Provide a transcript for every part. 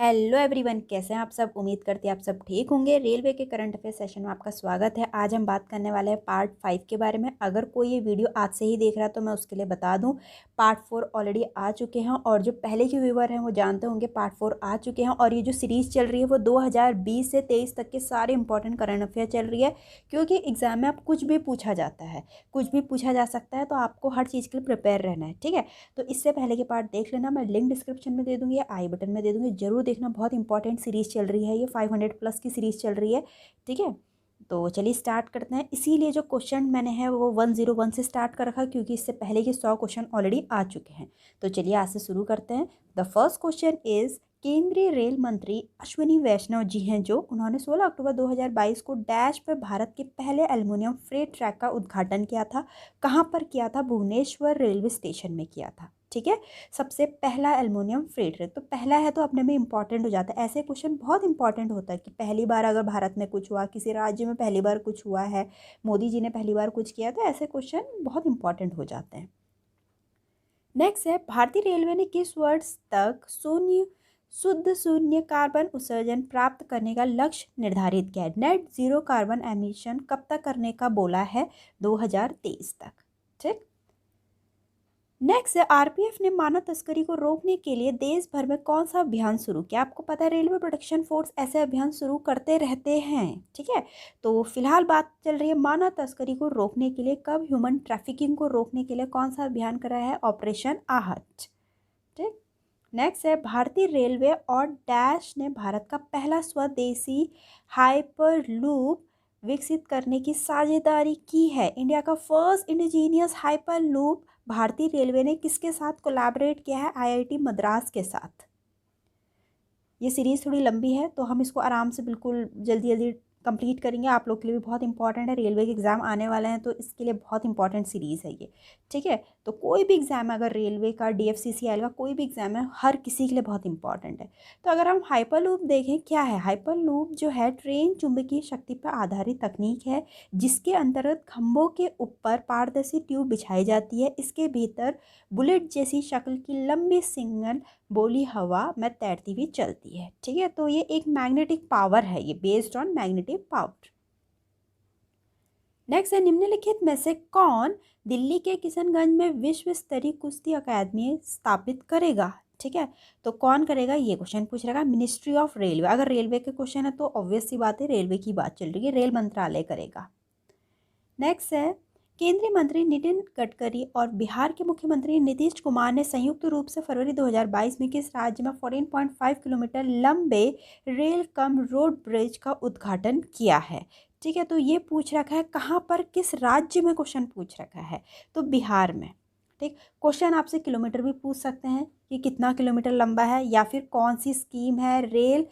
Hello everyone, कैसे हैं आप सब। उम्मीद करती हैं आप सब ठीक होंगे। रेलवे के करंट अफेयर सेशन में आपका स्वागत है। आज हम बात करने वाले हैं पार्ट 5 के बारे में। अगर कोई ये वीडियो आज से ही देख रहा है तो मैं उसके लिए बता दूं, पार्ट 4 ऑलरेडी आ चुके हैं और जो पहले के व्यूवर हैं वो जानते होंगे पार्ट 4 आ चुके हैं। और ये जो सीरीज़ चल रही है वो 2020 से 23 तक के सारे इंपॉर्टेंट करंट अफेयर चल रही है, क्योंकि एग्जाम में आप कुछ भी पूछा जाता है, कुछ भी पूछा जा सकता है, तो आपको हर चीज़ के लिए प्रिपेयर रहना है। ठीक है, तो इससे पहले के पार्ट देख लेना। मैं लिंक डिस्क्रिप्शन में दे दूँगी या आई बटन में दे दूँगी, जरूर देखना। बहुत इंपॉर्टेंट सीरीज़ चल रही है, ये 500 प्लस की सीरीज़ चल रही है। ठीक है, तो चलिए स्टार्ट करते हैं। इसीलिए जो क्वेश्चन मैंने है वो 101 से स्टार्ट कर रखा, क्योंकि इससे पहले के 100 क्वेश्चन ऑलरेडी आ चुके हैं। तो चलिए आज से शुरू करते हैं। द फर्स्ट क्वेश्चन इज, केंद्रीय रेल मंत्री अश्विनी वैष्णव जी हैं जो, उन्होंने 16 अक्टूबर 2022 को डैश पर भारत के पहले एल्युमिनियम फ्रेट ट्रैक का उद्घाटन किया था। कहाँ पर किया था? भुवनेश्वर रेलवे स्टेशन में किया था। ठीक है, सबसे पहला एल्युमिनियम फ्रेट ट्रैक, तो पहला है तो अपने में इंपॉर्टेंट हो जाता है। ऐसे क्वेश्चन बहुत इंपॉर्टेंट होता है कि पहली बार अगर भारत में कुछ हुआ, किसी राज्य में पहली बार कुछ हुआ है, मोदी जी ने पहली बार कुछ किया, तो ऐसे क्वेश्चन बहुत इंपॉर्टेंट हो जाते हैं। नेक्स्ट है, भारतीय रेलवे ने किस वर्ष तक शुद्ध शून्य कार्बन उत्सर्जन प्राप्त करने का लक्ष्य निर्धारित किया है? नेट जीरो कार्बन एमिशन कब तक करने का बोला है? 2023 तक। ठीक। नेक्स्ट है, आरपीएफ ने मानव तस्करी को रोकने के लिए देश भर में कौन सा अभियान शुरू किया? आपको पता है रेलवे प्रोटेक्शन फोर्स ऐसे अभियान शुरू करते रहते हैं। ठीक है, तो फिलहाल बात चल रही है मानव तस्करी को रोकने के लिए, कब ह्यूमन ट्रैफिकिंग को रोकने के लिए कौन सा अभियान कराया है? ऑपरेशन आहट। ठीक। नेक्स्ट है, भारतीय रेलवे और डैश ने भारत का पहला स्वदेशी हाइपर लूप विकसित करने की साझेदारी की है। इंडिया का फर्स्ट इंडिजीनियस हाइपर लूप भारतीय रेलवे ने किसके साथ कोलैबोरेट किया है? आईआईटी मद्रास के साथ। ये सीरीज़ थोड़ी लंबी है तो हम इसको आराम से बिल्कुल जल्दी जल्दी कंप्लीट करेंगे। आप लोग के लिए भी बहुत इंपॉर्टेंट है, रेलवे के एग्ज़ाम आने वाले हैं तो इसके लिए बहुत इंपॉर्टेंट सीरीज़ है ये। ठीक है, तो कोई भी एग्ज़ाम है, अगर रेलवे का, डीएफसीसीआईएल का कोई भी एग्ज़ाम है, हर किसी के लिए बहुत इंपॉर्टेंट है। तो अगर हम हाइपरलूप देखें, क्या है हाइपरलूप? जो है ट्रेन चुंबकीय शक्ति पर आधारित तकनीक है, जिसके अंतर्गत खंभों के ऊपर पारदर्शी ट्यूब बिछाई जाती है। इसके भीतर बुलेट जैसी शक्ल की लंबी सिंगल बोली हवा में तैरती हुई चलती है। ठीक है, तो ये एक मैग्नेटिक पावर है, ये based on magnetic power. Next है, निम्नलिखित में से कौन दिल्ली के किशनगंज में विश्व स्तरीय कुश्ती अकादमी स्थापित करेगा? ठीक है, तो कौन करेगा ये क्वेश्चन पूछ रहेगा। मिनिस्ट्री ऑफ रेलवे, अगर रेलवे के क्वेश्चन है तो ऑब्वियस सी बात है, रेलवे की बात चल रही है, रेल मंत्रालय करेगा। नेक्स्ट है, केंद्रीय मंत्री नितिन गडकरी और बिहार के मुख्यमंत्री नीतीश कुमार ने संयुक्त रूप से फरवरी 2022 में किस राज्य में 14.5 किलोमीटर लंबे रेल कम रोड ब्रिज का उद्घाटन किया है? ठीक है, तो ये पूछ रखा है कहाँ पर, किस राज्य में क्वेश्चन पूछ रखा है, तो बिहार में। ठीक, क्वेश्चन आपसे किलोमीटर भी पूछ सकते हैं कि कितना किलोमीटर लंबा है, या फिर कौन सी स्कीम है, रेल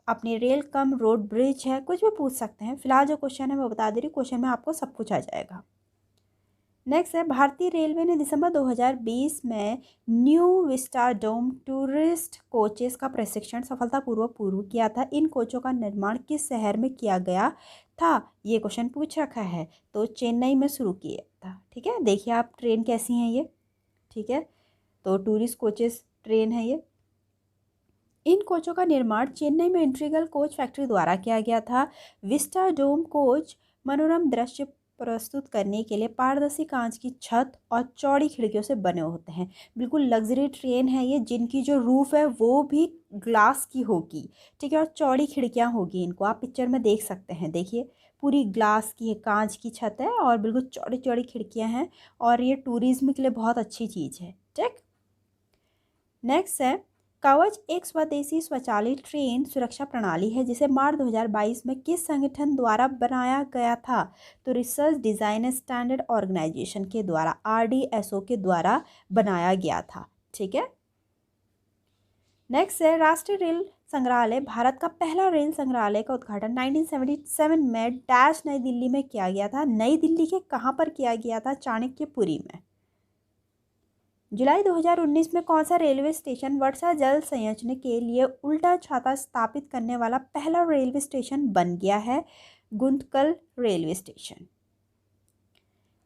अपनी रेल कम रोड ब्रिज है, कुछ भी पूछ सकते हैं। फिलहाल जो क्वेश्चन है मैं बता दे रही हूँ, क्वेश्चन में आपको सब कुछ आ जाएगा। नेक्स्ट है, भारतीय रेलवे ने दिसंबर 2020 में न्यू विस्टाडोम टूरिस्ट कोचेस का प्रशिक्षण सफलतापूर्वक पूर्ण किया था। इन कोचों का निर्माण किस शहर में किया गया था? ये क्वेश्चन पूछ रखा है, तो चेन्नई में शुरू किया था। ठीक है, देखिए आप ट्रेन कैसी हैं ये। ठीक है, तो टूरिस्ट कोचेस ट्रेन है ये। इन कोचों का निर्माण चेन्नई में इंटीग्रल कोच फैक्ट्री द्वारा किया गया था। विस्टाडोम कोच मनोरम दृश्य प्रस्तुत करने के लिए पारदर्शी कांच की छत और चौड़ी खिड़कियों से बने होते हैं। बिल्कुल लग्जरी ट्रेन है ये, जिनकी जो रूफ है वो भी ग्लास की होगी। ठीक है, और चौड़ी खिड़कियां होगी, इनको आप पिक्चर में देख सकते हैं। देखिए पूरी ग्लास की है, कांच की छत है और बिल्कुल चौड़ी चौड़ी खिड़कियां हैं, और ये टूरिज्म के लिए बहुत अच्छी चीज़ है। ठीक। नेक्स्ट है, कवच एक स्वदेशी स्वचालित ट्रेन सुरक्षा प्रणाली है जिसे मार्च 2022 में किस संगठन द्वारा बनाया गया था? तो रिसर्च डिज़ाइन स्टैंडर्ड ऑर्गेनाइजेशन के द्वारा, आरडीएसओ के द्वारा बनाया गया था। ठीक है। नेक्स्ट है, राष्ट्रीय रेल संग्रहालय भारत का पहला रेल संग्रहालय का उद्घाटन 1977 में डैश नई दिल्ली में किया गया था। नई दिल्ली के कहाँ पर किया गया था? चाणक्यपुरी में। जुलाई 2019 में कौन सा रेलवे स्टेशन वर्षा जल संचयन के लिए उल्टा छाता स्थापित करने वाला पहला रेलवे स्टेशन बन गया है? Guntakal railway station.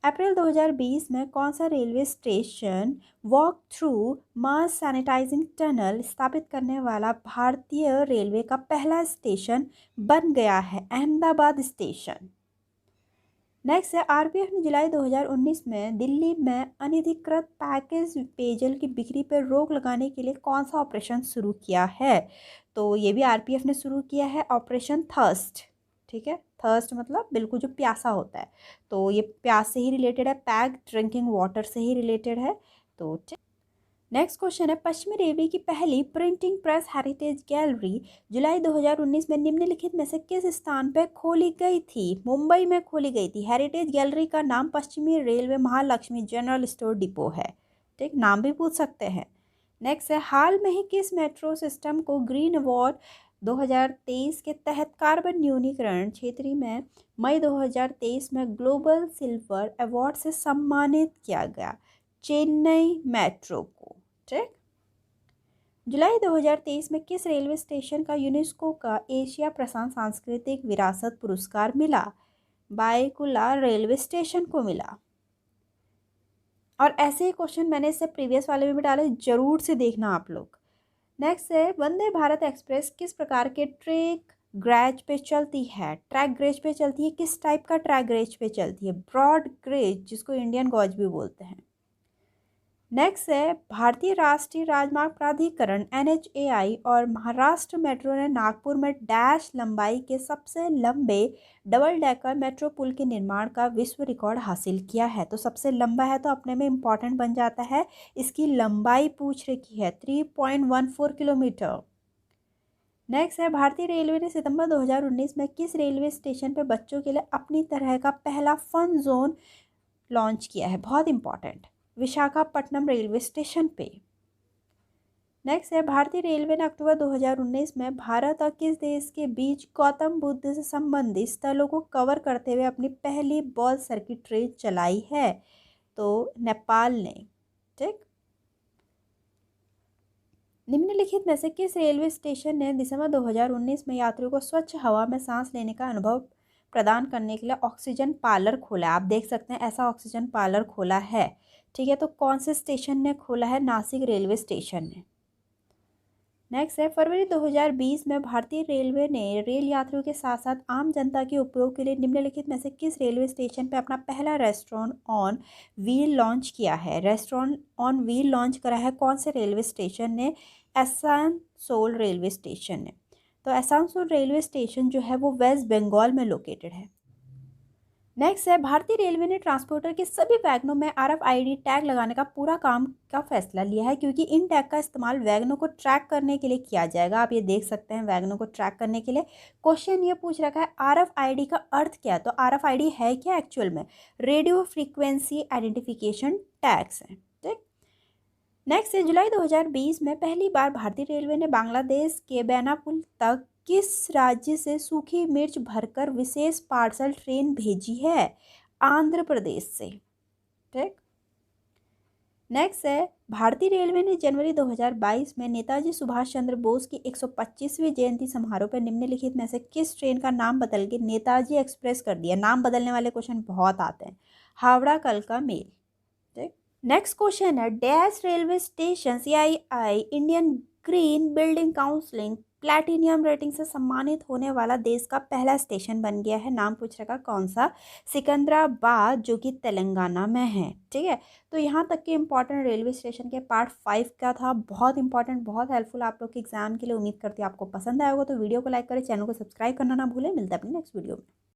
अप्रैल 2020 में कौन सा रेलवे स्टेशन वॉक थ्रू मास सैनिटाइजिंग टनल स्थापित करने वाला भारतीय रेलवे का पहला स्टेशन बन गया है? अहमदाबाद स्टेशन। नेक्स्ट है, आरपीएफ ने जुलाई 2019 में दिल्ली में अनधिकृत पैकेज पेयजल की बिक्री पर रोक लगाने के लिए कौन सा ऑपरेशन शुरू किया है? तो ये भी आरपीएफ ने शुरू किया है, ऑपरेशन थर्स्ट। ठीक है, थर्स्ट मतलब बिल्कुल जो प्यासा होता है, तो ये प्यास से ही रिलेटेड है, पैक्ड ड्रिंकिंग वाटर से ही रिलेटेड है। तो नेक्स्ट क्वेश्चन है, पश्चिमी रेलवे की पहली प्रिंटिंग प्रेस हेरिटेज गैलरी जुलाई 2019 में निम्नलिखित में से किस स्थान पर खोली गई थी? मुंबई में खोली गई थी। हेरिटेज गैलरी का नाम पश्चिमी railway Mahalakshmi general store depot है। ठीक, नाम भी पूछ सकते हैं। नेक्स्ट है, हाल में ही किस मेट्रो सिस्टम को ग्रीन अवार्ड 2023 के तहत कार्बन न्यूनीकरण क्षेत्र में मई 2023 में ग्लोबल सिल्वर अवार्ड से सम्मानित किया गया? चेन्नई मेट्रो को। ठीक, जुलाई 2023 में किस रेलवे स्टेशन का यूनेस्को का एशिया प्रशांत सांस्कृतिक विरासत पुरस्कार मिला? बायकुला रेलवे स्टेशन को मिला। और ऐसे ही क्वेश्चन मैंने इससे प्रीवियस वाले में भी डाले, जरूर से देखना आप लोग। नेक्स्ट है, वंदे भारत एक्सप्रेस किस प्रकार के ट्रैक ग्रेज पे चलती है? ट्रैक ग्रेज पे चलती है। किस टाइप का ट्रैक ग्रेज पे चलती है? ब्रॉड ग्रेज, जिसको इंडियन गॉज भी बोलते हैं। नेक्स्ट है, भारतीय राष्ट्रीय राजमार्ग प्राधिकरण NHAI और महाराष्ट्र मेट्रो ने नागपुर में डैश लंबाई के सबसे लंबे डबल डेकर मेट्रो पुल के निर्माण का विश्व रिकॉर्ड हासिल किया है। तो सबसे लंबा है तो अपने में इम्पॉर्टेंट बन जाता है। इसकी लंबाई पूछ रखी है 3.14 किलोमीटर। नेक्स्ट है, भारतीय रेलवे ने सितंबर 2019 में किस रेलवे स्टेशन पर बच्चों के लिए अपनी तरह का पहला फन जोन लॉन्च किया है? बहुत इंपॉर्टेंट, विशाखापट्टनम रेलवे स्टेशन पे। नेक्स्ट है, भारतीय रेलवे ने अक्टूबर 2019 में भारत और किस देश के बीच गौतम बुद्ध से संबंधित स्थलों को कवर करते हुए अपनी पहली बॉल सर्किट ट्रेन चलाई है? तो नेपाल ने। ठीक, निम्नलिखित में से किस रेलवे स्टेशन ने दिसंबर 2019 में यात्रियों को स्वच्छ हवा में सांस लेने का अनुभव प्रदान करने के लिए ऑक्सीजन पार्लर खोला? आप देख सकते हैं ऐसा ऑक्सीजन पार्लर खोला है। ठीक है, तो कौन से स्टेशन ने खोला है? नासिक रेलवे स्टेशन ने। नेक्स्ट है, फरवरी 2020 में भारतीय रेलवे ने रेल यात्रियों के साथ साथ आम जनता के उपयोग के लिए निम्नलिखित में से किस रेलवे स्टेशन पर अपना पहला रेस्टोरेंट ऑन व्हील लॉन्च किया है? रेस्टोरेंट ऑन व्हील लॉन्च करा है कौन से रेलवे स्टेशन ने? आसनसोल रेलवे स्टेशन ने। तो आसनसोल रेलवे स्टेशन जो है वो वेस्ट बंगाल में लोकेटेड है। नेक्स्ट है, भारतीय रेलवे ने ट्रांसपोर्टर के सभी वैगनों में RFID टैग लगाने का पूरा काम का फैसला लिया है, क्योंकि इन टैग का इस्तेमाल वैगनों को ट्रैक करने के लिए किया जाएगा। आप ये देख सकते हैं, वैगनों को ट्रैक करने के लिए। क्वेश्चन ये पूछ रखा है RFID का अर्थ क्या है? तो RFID है क्या एक्चुअल में? रेडियो फ्रीक्वेंसी आइडेंटिफिकेशन टैग्स हैं। ठीक, नेक्स्ट है, जुलाई 2020 में पहली बार भारतीय रेलवे ने बांग्लादेश के बेनापुल तक किस राज्य से सूखी मिर्च भरकर विशेष पार्सल ट्रेन भेजी है? आंध्र प्रदेश से। ठीक, नेक्स्ट है, भारतीय रेलवे ने जनवरी 2022 में नेताजी सुभाष चंद्र बोस की 125वीं जयंती समारोह पर निम्नलिखित में से किस ट्रेन का नाम बदल के नेताजी एक्सप्रेस कर दिया? नाम बदलने वाले क्वेश्चन बहुत आते हैं। हावड़ा कलका मेल। ठीक, नेक्स्ट क्वेश्चन है, dash railway station CII Indian green building counselling platinum rating से सम्मानित होने वाला देश का पहला स्टेशन बन गया है? नाम पूछ रखा कौन सा? सिकंदराबाद, जो कि तेलंगाना में है। ठीक है, तो यहाँ तक के इंपॉर्टेंट रेलवे स्टेशन के पार्ट 5 का था। बहुत इंपॉर्टेंट, बहुत हेल्पफुल आप लोग के एग्जाम के लिए। उम्मीद करती हूँ आपको पसंद आया होगा। तो वीडियो को लाइक करें, चैनल को सब्सक्राइब करना ना भूलें। मिलता है अपनी नेक्स्ट वीडियो में।